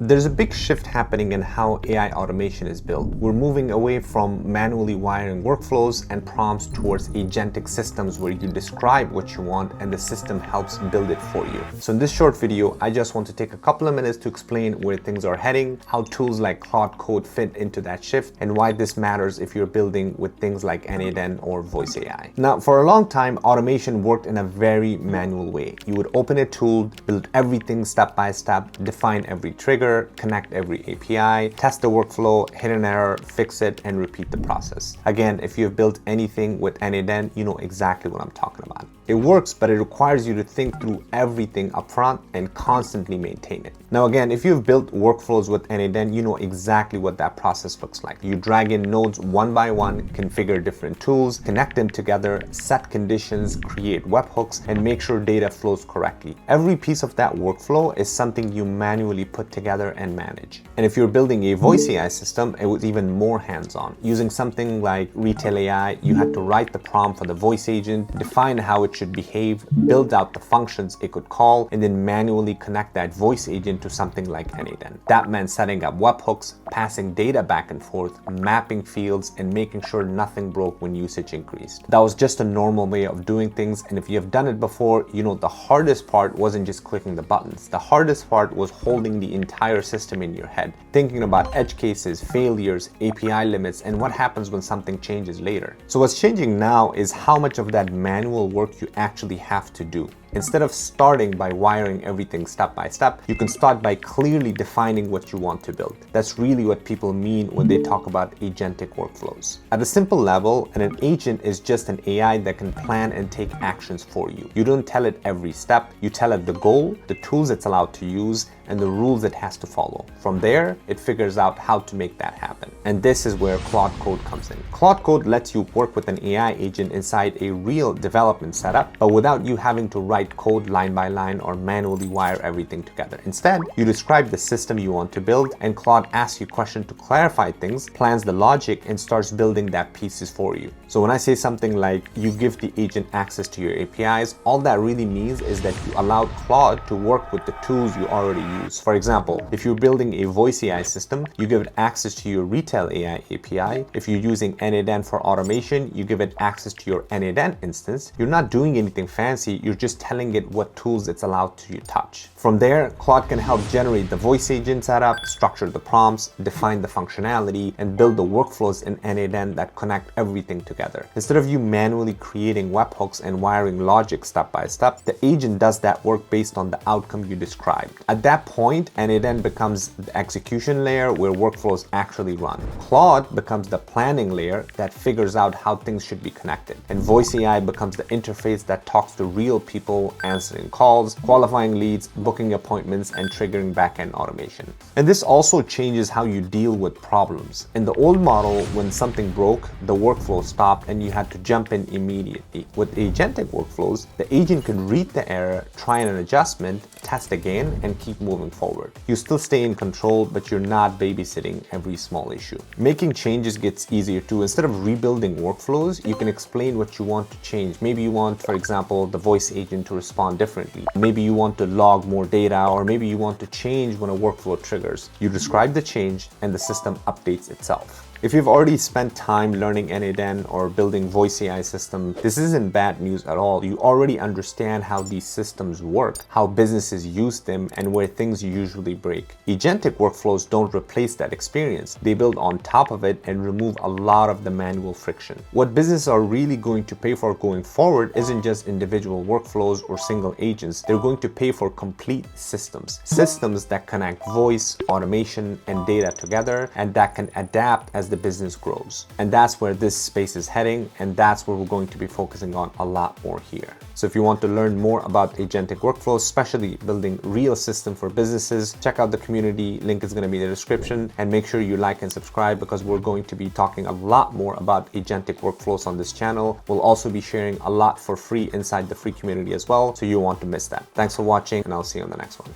There's a big shift happening in how AI automation is built. We're moving away from manually wiring workflows and prompts towards agentic systems where you describe what you want and the system helps build it for you. So in this short video, I just want to take a couple of minutes to explain where things are heading, how tools like Claude Code fit into that shift, and why this matters if you're building with things like n8n or voice AI. Now, for a long time, automation worked in a very manual way. You would open a tool, build everything step by step, define every trigger, connect every API, test the workflow, hit an error, fix it, and repeat the process. Again, if you've built anything with n8n, you know exactly what I'm talking about. It works, but it requires you to think through everything upfront and constantly maintain it. Now again, if you've built workflows with n8n, you know exactly what that process looks like. You drag in nodes one by one, configure different tools, connect them together, set conditions, create webhooks, and make sure data flows correctly. Every piece of that workflow is something you manually put together and manage. And if you're building a voice AI system, it was even more hands-on. Using something like Retail AI, you had to write the prompt for the voice agent, define how it should behave, build out the functions it could call, and then manually connect that voice agent to something like n8n. That meant setting up webhooks, passing data back and forth, mapping fields, and making sure nothing broke when usage increased. That was just a normal way of doing things, and if you have done it before, you know the hardest part wasn't just clicking the buttons. The hardest part was holding the entire system in your head, thinking about edge cases, failures, API limits, and what happens when something changes later. So what's changing now is how much of that manual work you actually have to do. Instead of starting by wiring everything step by step, you can start by clearly defining what you want to build. That's really what people mean when they talk about agentic workflows. At a simple level, an agent is just an AI that can plan and take actions for you. You don't tell it every step, you tell it the goal, the tools it's allowed to use, and the rules it has to follow. From there, it figures out how to make that happen. And this is where Claude Code comes in. Claude Code lets you work with an AI agent inside a real development setup, but without you having to write code line by line or manually wire everything together. Instead, you describe the system you want to build, and Claude asks you questions to clarify things, plans the logic, and starts building that pieces for you. So when I say something like you give the agent access to your APIs, all that really means is that you allow Claude to work with the tools you already use. For example, if you're building a voice AI system, you give it access to your Retail AI API. If you're using n8n for automation, you give it access to your n8n instance. You're not doing anything fancy, you're just telling it what tools it's allowed to touch. From there, Claude can help generate the voice agent setup, structure the prompts, define the functionality, and build the workflows in n8n that connect everything together. Instead of you manually creating webhooks and wiring logic step by step, the agent does that work based on the outcome you described. At that point, n8n becomes the execution layer where workflows actually run. Claude becomes the planning layer that figures out how things should be connected. And voice AI becomes the interface that talks to real people, answering calls, qualifying leads, booking appointments, and triggering backend automation. And this also changes how you deal with problems. In the old model, when something broke, the workflow stopped and you had to jump in immediately. With agentic workflows, the agent could read the error, try an adjustment, test again, and keep moving forward. You still stay in control, but you're not babysitting every small issue. Making changes gets easier too. Instead of rebuilding workflows, you can explain what you want to change. Maybe you want, for example, the voice agent to respond differently. Maybe you want to log more data, or maybe you want to change when a workflow triggers. You describe the change and the system updates itself. If you've already spent time learning n8n or building voice AI systems, this isn't bad news at all. You already understand how these systems work, how businesses use them, and where things usually break. Agentic workflows don't replace that experience. They build on top of it and remove a lot of the manual friction. What businesses are really going to pay for going forward isn't just individual workflows or single agents. They're going to pay for complete systems. Systems that connect voice, automation, and data together, and that can adapt as the business grows. And that's where this space is heading, and that's where we're going to be focusing on a lot more here. So if you want to learn more about agentic workflows, especially building real system for businesses, check out the community. Link is going to be in the description, and make sure you like and subscribe because we're going to be talking a lot more about agentic workflows on this channel. We'll also be sharing a lot for free inside the free community as well, so you won't want to miss that. Thanks for watching, and I'll see you on the next one.